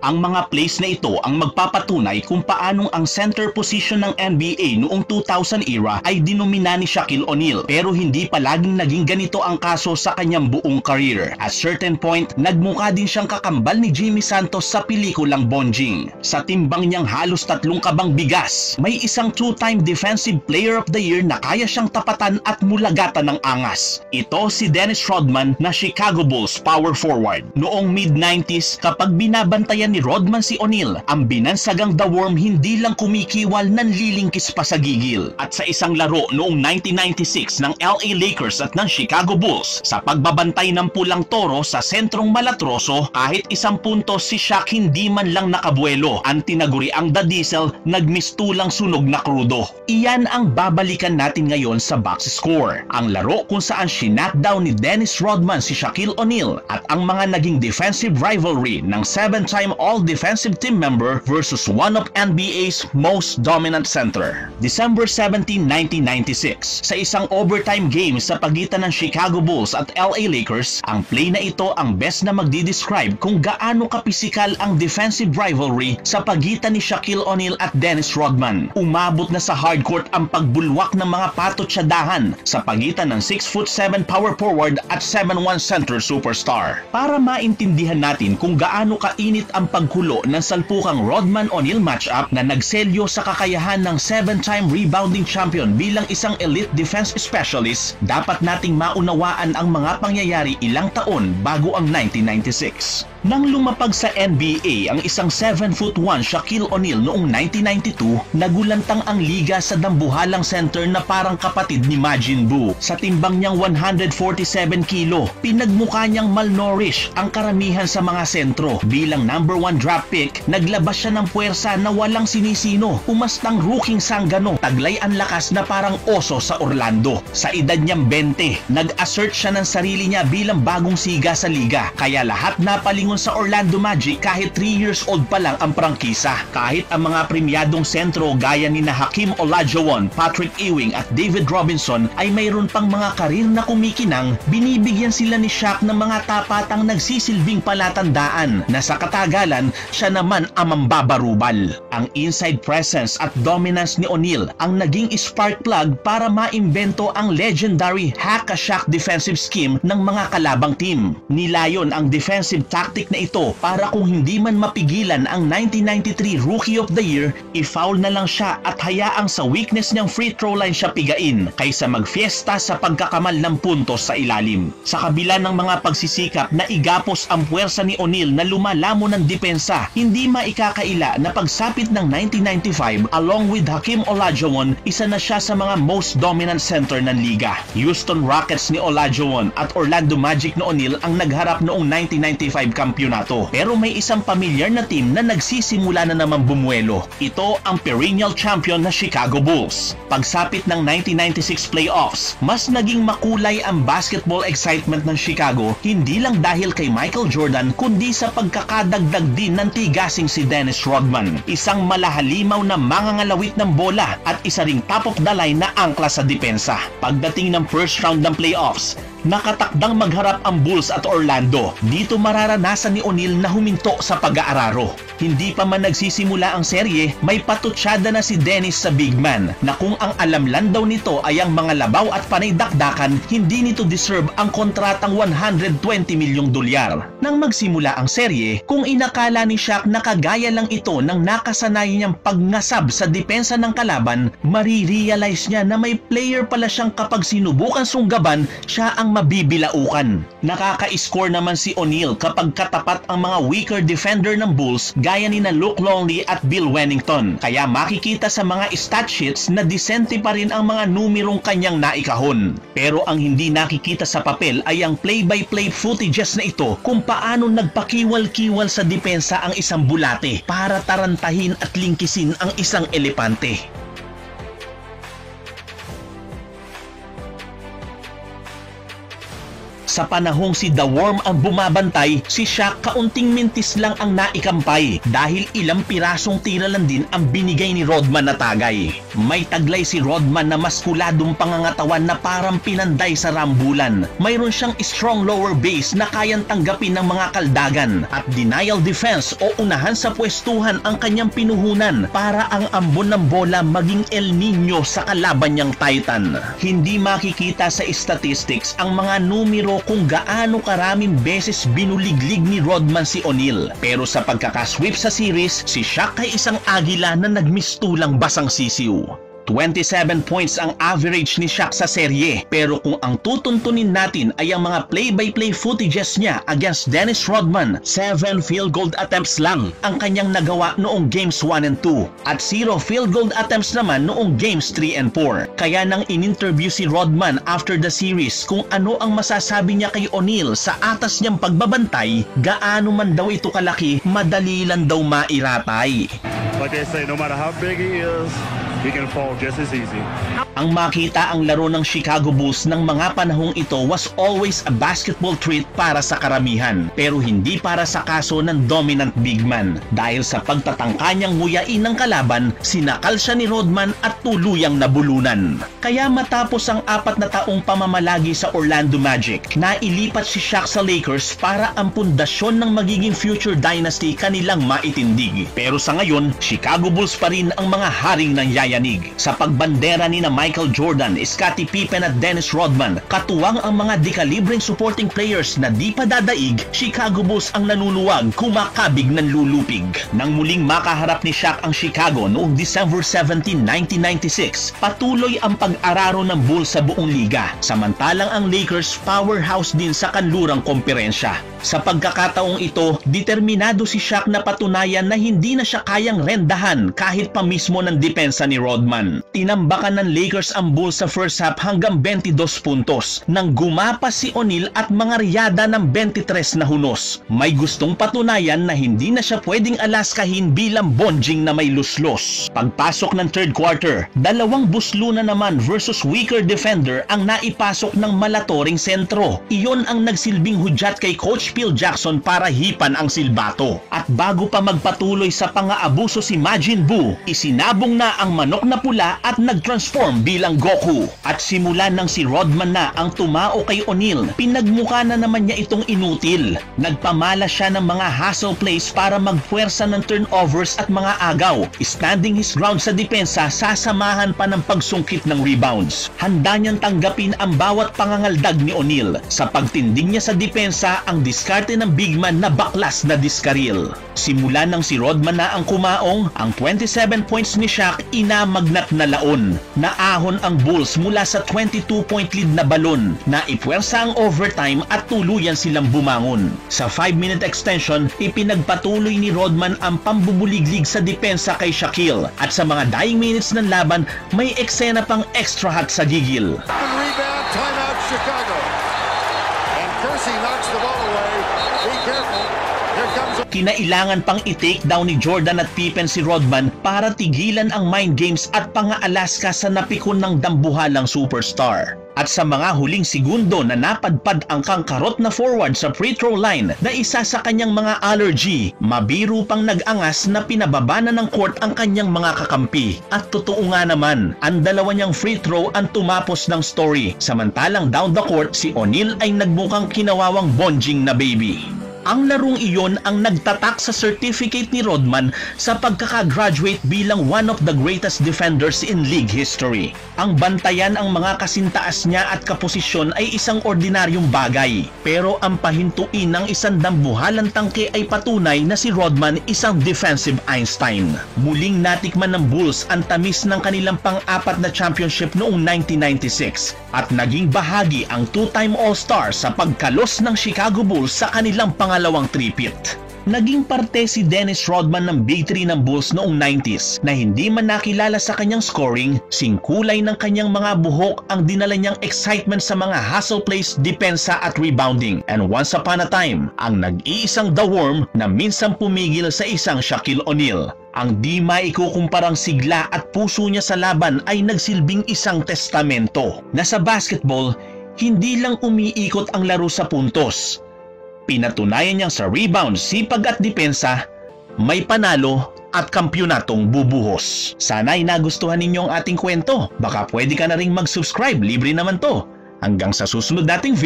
Ang mga plays na ito ang magpapatunay kung paanong ang center position ng NBA noong 2000 era ay dinomina ni Shaquille O'Neal, pero hindi palaging naging ganito ang kaso sa kanyang buong career. At certain point, nagmukha din siyang kakambal ni Jimmy Santos sa pelikulang Bonjing. Sa timbang niyang halos 3 kabang bigas, may isang 2-time Defensive Player of the Year na kaya siyang tapatan at mulagatan ng angas. Ito si Dennis Rodman na Chicago Bulls power forward. Noong mid-90s, kapag binabantayan ni Rodman si O'Neal, ang binansagang The Worm hindi lang kumikiwal, nanlilingkis pa sa gigil. At sa isang laro noong 1996 ng LA Lakers at ng Chicago Bulls, sa pagbabantay ng pulang toro sa sentrong malatroso, kahit 1 puntos si Shaq hindi man lang nakabuelo. Ang tinaguri ang The Diesel, nagmistulang sunog na krudo. Iyan ang babalikan natin ngayon sa box score. Ang laro kung saan shinakdown ni Dennis Rodman si Shaquille O'Neal at ang mga naging defensive rivalry ng 7-time All-Defensive Team member versus one of NBA's most dominant center. December 17, 1996, sa isang overtime game sa pagitan ng Chicago Bulls at LA Lakers, ang play na ito ang best na magdi-describe kung gaano kapisikal ang defensive rivalry sa pagitan ni Shaquille O'Neal at Dennis Rodman. Umabot na sa hardcourt ang pagbulwak ng mga patotsadahan sa pagitan ng 6'7" power forward at 7'1" center superstar. Para maintindihan natin kung gaano kainit ang paghulo ng salpukang Rodman-O'Neal matchup na nagselyo sa kakayahan ng 7-time rebounding champion bilang isang elite defense specialist, dapat nating maunawaan ang mga pangyayari ilang taon bago ang 1996. Nang lumapag sa NBA ang isang 7'1" Shaquille O'Neal noong 1992, nagulantang ang liga sa dambuhalang center na parang kapatid ni Majin Buu. Sa timbang niyang 147 kilo, pinagmukha niyang malnourished ang karamihan sa mga sentro. Bilang number 1 draft pick, naglabas siya ng puwersa na walang sinisino. Umastang rookie sanggano, taglay ang lakas na parang oso sa Orlando. Sa edad niyang 20, nag-assert siya ng sarili niya bilang bagong siga sa liga. Kaya lahat napalingon sa Orlando Magic kahit 3 years old pa lang ang prangkisa. Kahit ang mga premyadong sentro gaya ni Hakeem Olajuwon, Patrick Ewing at David Robinson ay mayroon pang mga karir na kumikinang, binibigyan sila ni Shaq ng mga tapatang nagsisilbing palatandaan na sa katagalan siya naman ang mambabarubal. Ang inside presence at dominance ni O'Neal ang naging spark plug para maimbento ang legendary hack-a-Shaq defensive scheme ng mga kalabang team. Nilayon ang defensive tactic na ito para kung hindi man mapigilan ang 1993 Rookie of the Year, i-foul na lang siya at hayaang sa weakness niyang free throw line siya pigain kaysa magfiesta sa pagkakamal ng puntos sa ilalim. Sa kabila ng mga pagsisikap na igapos ang puwersa ni O'Neal na lumalamon ng depensa, hindi maikakaila na pagsapit ng 1995 along with Hakeem Olajuwon, isa na siya sa mga most dominant center ng liga. Houston Rockets ni Olajuwon at Orlando Magic ni O'Neal ang nagharap noong 1995 kampyonato. Pero may isang pamilyar na team na nagsisimula na naman bumuelo. Ito ang perennial champion na Chicago Bulls. Pagsapit ng 1996 playoffs, mas naging makulay ang basketball excitement ng Chicago, hindi lang dahil kay Michael Jordan kundi sa pagkakadagdag din ng tigasing si Dennis Rodman. Isang malahalimaw na mangangalawit ng bola at isa ring top of the line na angkla sa depensa. Pagdating ng first round ng playoffs, nakatakdang magharap ang Bulls at Orlando. Dito mararanasan ni O'Neal na huminto sa pag-aararo. Hindi pa man nagsisimula ang serye, may patutsyada na si Dennis sa big man na kung ang alam lang daw nito ay ang mga labaw at panay dakdakan, hindi nito deserve ang kontratang $120 milyong. Nang magsimula ang serye, kung inakala ni Shaq na kagaya lang ito ng nakasanayan niyang pagngasab sa depensa ng kalaban, marirealize niya na may player pala siyang kapag sinubukan sunggaban, siya ang mabibilaukan. Nakaka-score naman si O'Neal kapag katapat ang mga weaker defender ng Bulls gaya ni na Luke Longley at Bill Wennington. Kaya makikita sa mga stat sheets na disente pa rin ang mga numerong kanyang naikahon. Pero ang hindi nakikita sa papel ay ang play-by-play footages na ito kung paano nagpakiwal-kiwal sa depensa ang isang bulate para tarantahin at lingkisin ang isang elepante. Sa panahong si The Worm ang bumabantay, si Shaq kaunting mintis lang ang naikampay dahil ilang pirasong tira lang din ang binigay ni Rodman na tagay. May taglay si Rodman na maskuladong pangangatawan na parang pinanday sa rambulan. Mayroon siyang strong lower base na kayang tanggapin ng mga kaldagan at denial defense o unahan sa pwestuhan ang kanyang pinuhunan para ang ambon ng bola maging El Nino sa kalaban niyang Titan. Hindi makikita sa statistics ang mga numero kung gaano karaming beses binuliglig ni Rodman si O'Neal. Pero sa pagkakasweep sa series, si Shaq ay isang agila na nagmistulang basang sisiw. 27 points ang average ni Shaq sa serye, pero kung ang tutuntunin natin ay ang mga play-by-play footages niya against Dennis Rodman, 7 field goal attempts lang ang kanyang nagawa noong games 1 and 2 at 0 field goal attempts naman noong games 3 and 4. Kaya nang in-interview si Rodman after the series kung ano ang masasabi niya kay O'Neal sa atas niyang pagbabantay, gaano man daw ito kalaki, madali lang daw mairatay. Like they say, no matter how big he is, he can fall just as easy. Ang makita ang laro ng Chicago Bulls ng mga panahong ito was always a basketball treat para sa karamihan, pero hindi para sa kaso ng dominant big man. Dahil sa pagtatangka niyang nguyain ng kalaban, sinakal siya ni Rodman at tuluyang nabulunan. Kaya matapos ang 4 na taong pamamalagi sa Orlando Magic, nailipat si Shaq sa Lakers para ang pundasyon ng magiging future dynasty kanilang maitindig. Pero sa ngayon, Chicago Bulls pa rin ang mga haring ng yayanig. Sa pagbandera ni na Michael Jordan, Scottie Pippen at Dennis Rodman, katuwang ang mga dekalibreng supporting players na di pa dadaig, Chicago Bulls ang nanuluwag, kumakabig ng lulupig. Nang muling makaharap ni Shaq ang Chicago noong December 17, 1996, patuloy ang pag-araro ng Bulls sa buong liga, samantalang ang Lakers powerhouse din sa kanlurang komperensya. Sa pagkakataong ito, determinado si Shaq na patunayan na hindi na siya kayang rendahan kahit pa mismo ng depensa ni Rodman. Tinambakan ng Lakers ang Bulls sa first half hanggang 22 puntos nang gumapas si O'Neal at mga riyada ng 23 na hunos. May gustong patunayan na hindi na siya pwedeng alaskahin bilang bonjing na may luslos. Pagpasok ng third quarter, 2 buslo na naman versus weaker defender ang naipasok ng malatoring sentro. Iyon ang nagsilbing hudyat kay Coach Phil Jackson para hipan ang silbato. At bago pa magpatuloy sa pang-aabuso si Majin Buu, isinabong na ang manok na pula at nag-transform bilang Goku. At simulan ng si Rodman na ang tumao kay O'Neal, pinagmukha na naman niya itong inutil. Nagpamala siya ng mga hustle plays para magpuwersa ng turnovers at mga agaw. Standing his ground sa depensa, sasamahan pa ng pagsungkit ng rebounds. Handa niyang tanggapin ang bawat pangangaldag ni O'Neal. Sa pagtindig niya sa depensa, ang diskarte ng big man na baklas na diskaril. Simula nang si Rodman na ang kumaong, ang 27 points ni Shaq inamagnat na laon. Naahon ang Bulls mula sa 22-point lead na balon, na ipwersa ang overtime at tuluyan silang bumangon. Sa 5-minute extension, ipinagpatuloy ni Rodman ang pambubuliglig sa depensa kay Shaquille, at sa mga dying minutes ng laban, may eksena pang extra hot sa gigil. Rebound, timeout, Chicago. And Kersey knocks the ball away. Be careful. Here comes Kinailangan pang i-take down ni Jordan at Pippen si Rodman para tigilan ang mind games at pang-aalaska sa napikon ng dambuhalang superstar. At sa mga huling segundo na napadpad ang kangkarot na forward sa free throw line na isa sa kanyang mga allergy, mabiro pang nag-angas na pinababa na ng court ang kanyang mga kakampi. At totoo nga naman, ang dalawa niyang free throw ang tumapos ng story. Samantalang down the court, si O'Neal ay nagmukhang kinawawang bonjing na baby. Ang larong iyon ang nagtatak sa certificate ni Rodman sa pagkakagraduate bilang one of the greatest defenders in league history. Ang bantayan ang mga kasintaas niya at kaposisyon ay isang ordinaryong bagay. Pero ang pahintuin ng isang dambuhalang tangke ay patunay na si Rodman isang defensive Einstein. Muling natikman ng Bulls ang tamis ng kanilang pang-4 na championship noong 1996 at naging bahagi ang two-time All-Star sa pagkalos ng Chicago Bulls sa kanilang pangalawang three-peat. Naging parte si Dennis Rodman ng Big 3 ng Bulls noong 90s na hindi man nakilala sa kanyang scoring, singkulay ng kanyang mga buhok ang dinala niyang excitement sa mga hustle plays, depensa at rebounding. And once upon a time, ang nag-iisang The Worm na minsan pumigil sa isang Shaquille O'Neal. Ang di maikukumparang sigla at puso niya sa laban ay nagsilbing isang testamento na sa basketball, hindi lang umiikot ang laro sa puntos. Pinatunayan niyang sa rebound, sipag at depensa, may panalo at kampyonatong bubuhos. Sana ay nagustuhan ninyo ang ating kwento. Baka pwede ka na ring mag-subscribe, libre naman to. Hanggang sa susunod nating video.